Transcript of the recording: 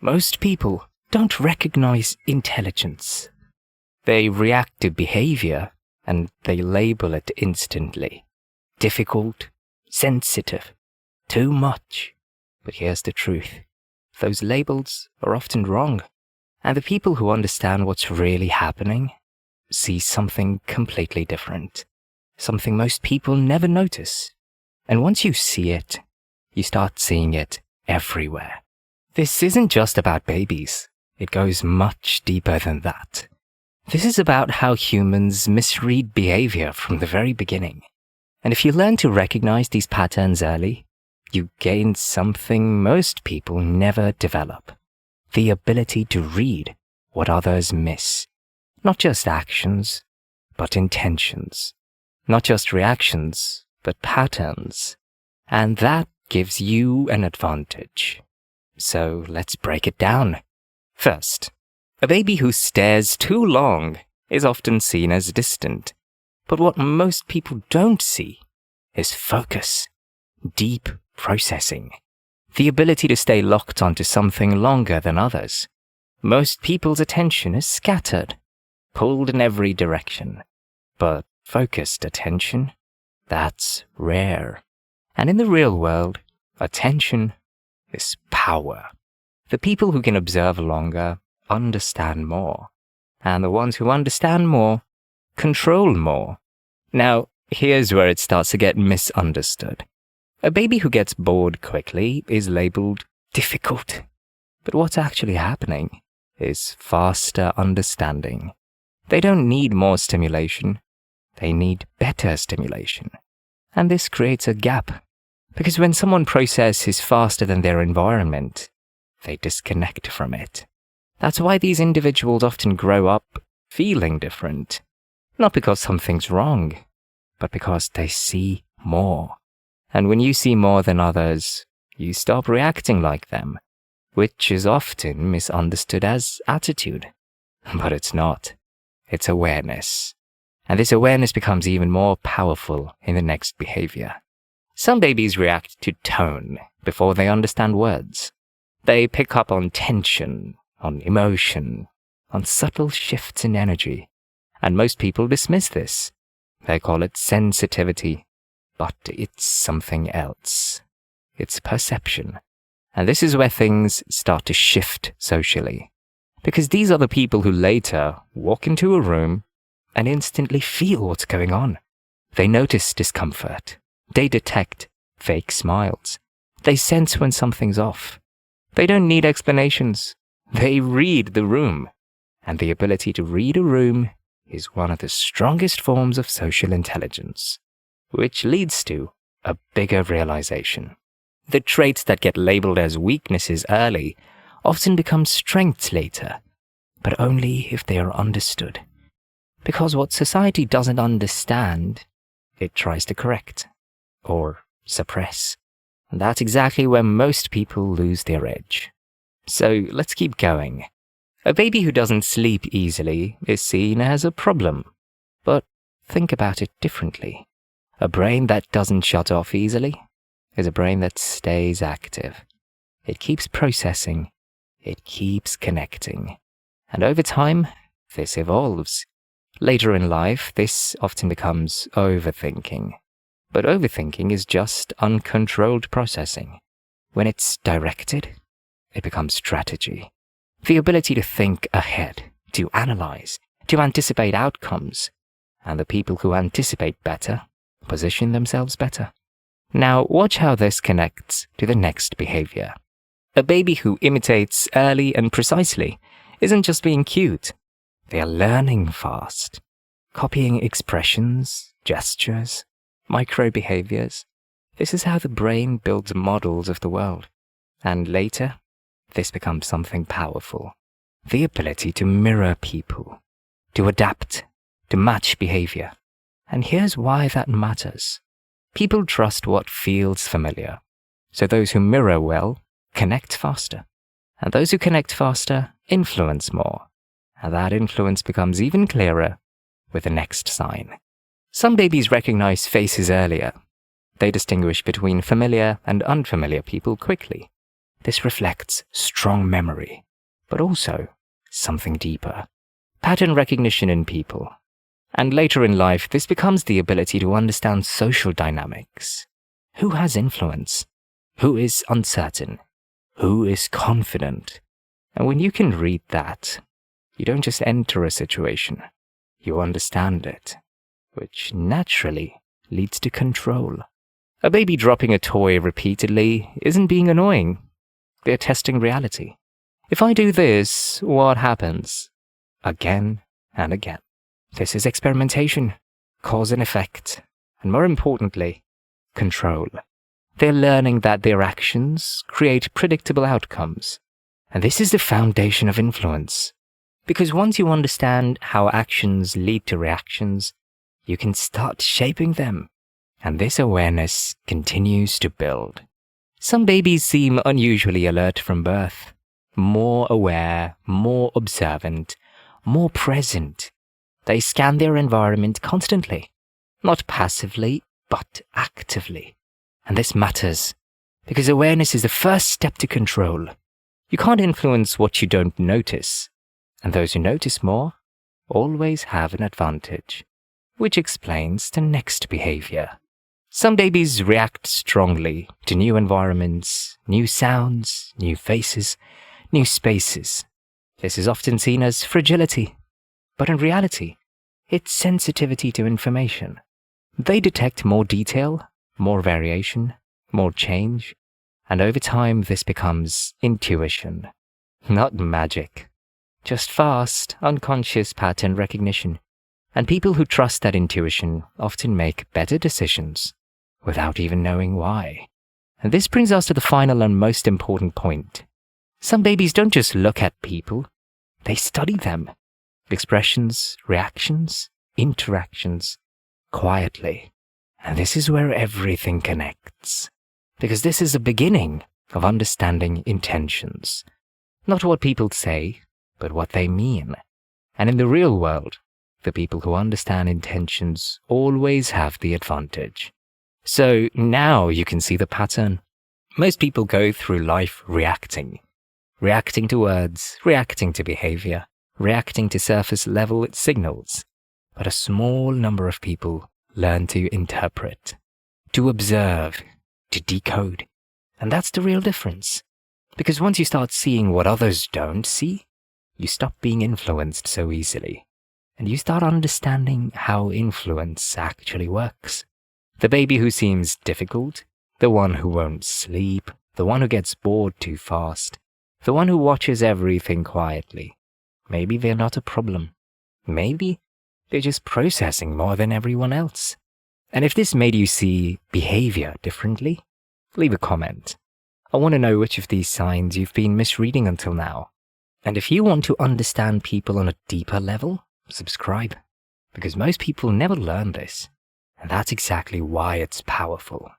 Most people don't recognize intelligence. They react to behavior and they label it instantly. Difficult, sensitive, too much. But here's the truth. Those labels are often wrong. And the people who understand what's really happening see something completely different. Something most people never notice. And once you see it, you start seeing it everywhere. This isn't just about babies. It goes much deeper than that. This is about how humans misread behavior from the very beginning. And if you learn to recognize these patterns early, you gain something most people never develop. The ability to read what others miss. Not just actions, but intentions. Not just reactions, but patterns. And that gives you an advantage. So let's break it down. First, a baby who stares too long is often seen as distant. But what most people don't see is focus, deep processing, the ability to stay locked onto something longer than others. Most people's attention is scattered, pulled in every direction. But focused attention, that's rare. And in the real world, attention is power. The people who can observe longer understand more. And the ones who understand more control more. Now, here's where it starts to get misunderstood. A baby who gets bored quickly is labeled difficult. But what's actually happening is faster understanding. They don't need more stimulation. They need better stimulation. And this creates a gap. Because when someone processes faster than their environment, they disconnect from it. That's why these individuals often grow up feeling different. Not because something's wrong, but because they see more. And when you see more than others, you stop reacting like them, which is often misunderstood as attitude. But it's not. It's awareness. And this awareness becomes even more powerful in the next behavior. Some babies react to tone before they understand words. They pick up on tension, on emotion, on subtle shifts in energy. And most people dismiss this. They call it sensitivity. But it's something else. It's perception. And this is where things start to shift socially. Because these are the people who later walk into a room and instantly feel what's going on. They notice discomfort. They detect fake smiles. They sense when something's off. They don't need explanations. They read the room. And the ability to read a room is one of the strongest forms of social intelligence. Which leads to a bigger realization. The traits that get labeled as weaknesses early often become strengths later, but only if they are understood. Because what society doesn't understand, it tries to correct or suppress. And that's exactly where most people lose their edge. So let's keep going. A baby who doesn't sleep easily is seen as a problem. But think about it differently. A brain that doesn't shut off easily is a brain that stays active. It keeps processing. It keeps connecting. And over time, this evolves. Later in life, this often becomes overthinking. But overthinking is just uncontrolled processing. When it's directed, it becomes strategy. The ability to think ahead, to analyze, to anticipate outcomes. And the people who anticipate better position themselves better. Now, watch how this connects to the next behavior. A baby who imitates early and precisely isn't just being cute. They are learning fast, copying expressions, gestures, micro-behaviors. This is how the brain builds models of the world. And later, this becomes something powerful. The ability to mirror people, to adapt, to match behavior. And here's why that matters. People trust what feels familiar. So those who mirror well connect faster. And those who connect faster influence more. And that influence becomes even clearer with the next sign. Some babies recognize faces earlier. They distinguish between familiar and unfamiliar people quickly. This reflects strong memory, but also something deeper. Pattern recognition in people. And later in life, this becomes the ability to understand social dynamics. Who has influence? Who is uncertain? Who is confident? And when you can read that, you don't just enter a situation, you understand it, which naturally leads to control. A baby dropping a toy repeatedly isn't being annoying. They're testing reality. If I do this, what happens? Again and again. This is experimentation, cause and effect, and more importantly, control. They're learning that their actions create predictable outcomes. And this is the foundation of influence. Because once you understand how actions lead to reactions, you can start shaping them. And this awareness continues to build. Some babies seem unusually alert from birth, more aware, more observant, more present. They scan their environment constantly, not passively, but actively. And this matters, because awareness is the first step to control. You can't influence what you don't notice, and those who notice more always have an advantage, which explains the next behavior. Some babies react strongly to new environments, new sounds, new faces, new spaces. This is often seen as fragility, but in reality, it's sensitivity to information. They detect more detail, more variation, more change, and over time this becomes intuition, not magic, just fast, unconscious pattern recognition. And people who trust that intuition often make better decisions without even knowing why. And this brings us to the final and most important point. Some babies don't just look at people, they study them. Expressions, reactions, interactions, quietly. And this is where everything connects. Because this is the beginning of understanding intentions. Not what people say, but what they mean. And in the real world, the people who understand intentions always have the advantage. So now you can see the pattern. Most people go through life reacting. Reacting to words, reacting to behavior, reacting to surface level signals. But a small number of people learn to interpret, to observe, to decode. And that's the real difference. Because once you start seeing what others don't see, you stop being influenced so easily. And you start understanding how influence actually works. The baby who seems difficult, the one who won't sleep, the one who gets bored too fast, the one who watches everything quietly. Maybe they're not a problem. Maybe they're just processing more than everyone else. And if this made you see behavior differently, leave a comment. I want to know which of these signs you've been misreading until now. And if you want to understand people on a deeper level, subscribe. Because most people never learn this. And that's exactly why it's powerful.